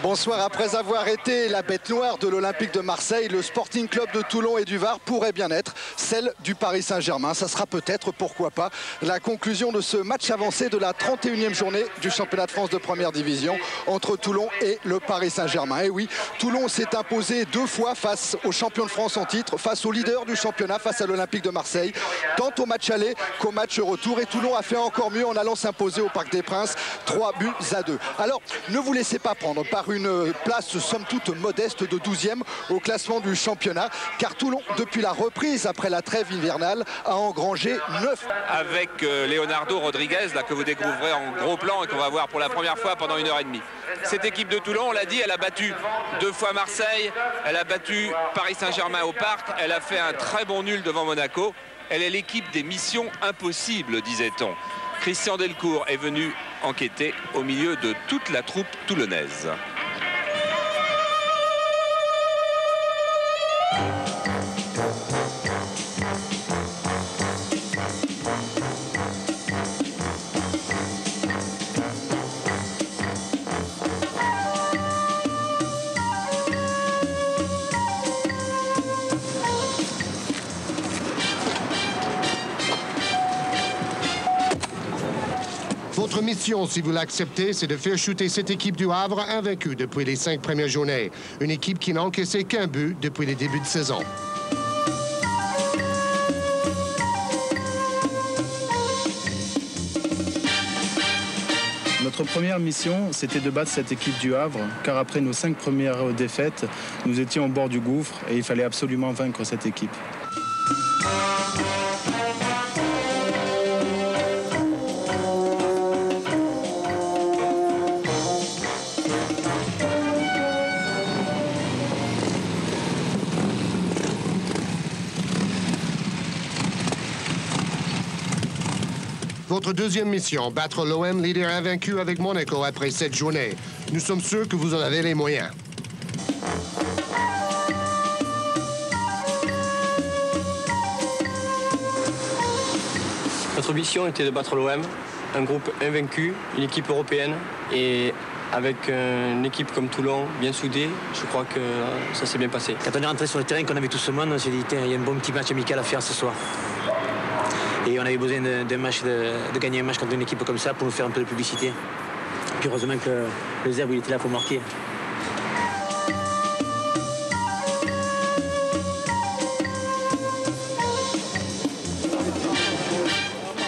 Bonsoir. Après avoir été la bête noire de l'Olympique de Marseille, le Sporting Club de Toulon et du Var pourrait bien être celle du Paris Saint-Germain. Ça sera peut-être, pourquoi pas, la conclusion de ce match avancé de la 31e journée du championnat de France de première division entre Toulon et le Paris Saint-Germain. Et oui, Toulon s'est imposé 2 fois face aux champions de France en titre, face au leader du championnat, face à l'Olympique de Marseille, tant au match aller qu'au match retour. Et Toulon a fait encore mieux en allant s'imposer au Parc des Princes, 3-2. Alors, ne vous laissez pas prendre par une place somme toute modeste de 12e au classement du championnat, car Toulon, depuis la reprise après la trêve hivernale, a engrangé 9. Avec Leonardo Rodriguez, là, que vous découvrirez en gros plan et qu'on va voir pour la première fois pendant 1h30. Cette équipe de Toulon, on l'a dit, elle a battu 2 fois Marseille, elle a battu Paris Saint-Germain au Parc, elle a fait un très bon nul devant Monaco. Elle est l'équipe des missions impossibles, disait-on. Christian Delcourt est venu enquêter au milieu de toute la troupe toulonnaise. Votre mission, si vous l'acceptez, c'est de faire chuter cette équipe du Havre invaincue depuis les 5 premières journées. Une équipe qui n'a encaissé qu'un but depuis les débuts de saison. Notre première mission, c'était de battre cette équipe du Havre, car après nos 5 premières défaites, nous étions au bord du gouffre et il fallait absolument vaincre cette équipe. Votre deuxième mission, battre l'OM leader invaincu avec Monaco après 7 journées. Nous sommes sûrs que vous en avez les moyens. Notre mission était de battre l'OM, un groupe invaincu, une équipe européenne, et avec une équipe comme Toulon, bien soudée, je crois que ça s'est bien passé. Quand on est rentré sur le terrain, qu'on avait tout ce monde, on s'est dit, il y a un bon petit match amical à faire ce soir. Et on avait besoin de gagner un match contre une équipe comme ça pour nous faire un peu de publicité. Puis heureusement que le Zerbe, il était là pour marquer.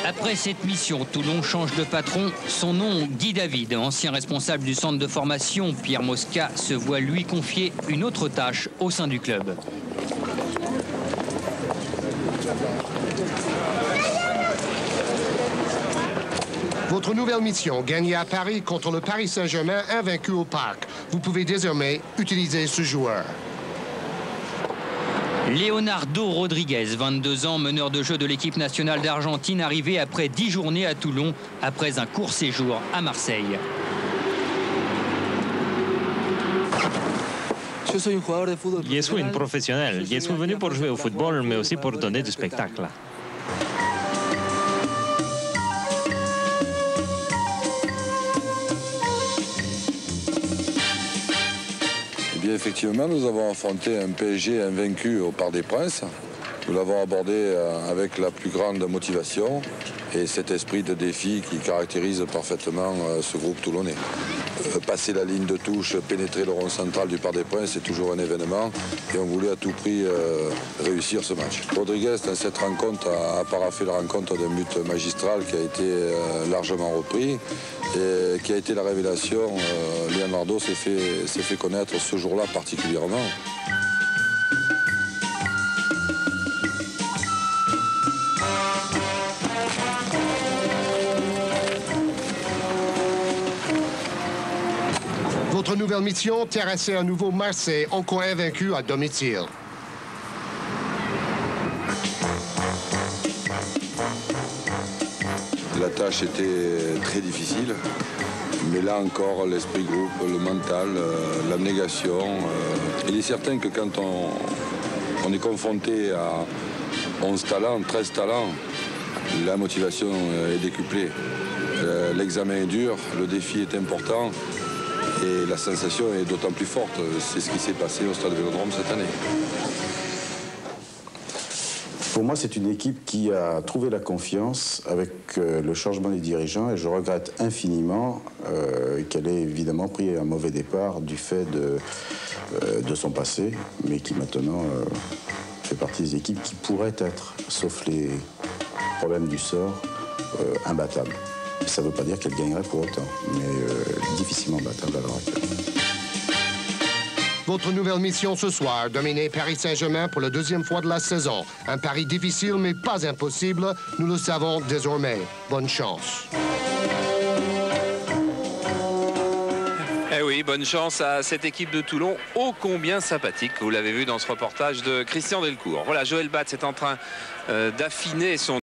Après cette mission, Toulon change de patron. Son nom, Guy David, ancien responsable du centre de formation, Pierre Mosca, se voit lui confier une autre tâche au sein du club. Votre nouvelle mission, gagner à Paris contre le Paris Saint-Germain invaincu au Parc. Vous pouvez désormais utiliser ce joueur. Leonardo Rodriguez, 22 ans, meneur de jeu de l'équipe nationale d'Argentine, arrivé après 10 journées à Toulon, après un court séjour à Marseille. Je suis un professionnel. Je suis venu pour jouer au football, mais aussi pour donner du spectacle. Bien, effectivement, nous avons affronté un PSG invaincu au Parc des Princes. Nous l'avons abordé avec la plus grande motivation et cet esprit de défi qui caractérise parfaitement ce groupe toulonnais. Passer la ligne de touche, pénétrer le rond central du Parc des Princes, c'est toujours un événement et on voulait à tout prix réussir ce match. Rodriguez, dans cette rencontre, a paraphé la rencontre d'un but magistral qui a été largement repris et qui a été la révélation. Leonardo s'est fait connaître ce jour-là particulièrement. Votre nouvelle mission, terrasser à nouveau Marseille, encore invaincu à domicile. La tâche était très difficile, mais là encore, l'esprit groupe, le mental, l'abnégation. Il est certain que quand on est confronté à 11 talents, 13 talents, la motivation est décuplée. L'examen est dur, le défi est important. Et la sensation est d'autant plus forte. C'est ce qui s'est passé au Stade Vélodrome cette année. Pour moi, c'est une équipe qui a trouvé la confiance avec le changement des dirigeants et je regrette infiniment qu'elle ait évidemment pris un mauvais départ du fait de son passé, mais qui maintenant fait partie des équipes qui pourraient être, sauf les problèmes du sort, imbattables. Ça ne veut pas dire qu'elle gagnerait pour autant, mais difficilement battable à l'heure actuelle. Votre nouvelle mission ce soir, dominer Paris Saint-Germain pour la deuxième fois de la saison. Un pari difficile, mais pas impossible. Nous le savons désormais. Bonne chance. Eh oui, bonne chance à cette équipe de Toulon, ô combien sympathique. Vous l'avez vu dans ce reportage de Christian Delcourt. Voilà, Joël Batz est en train d'affiner son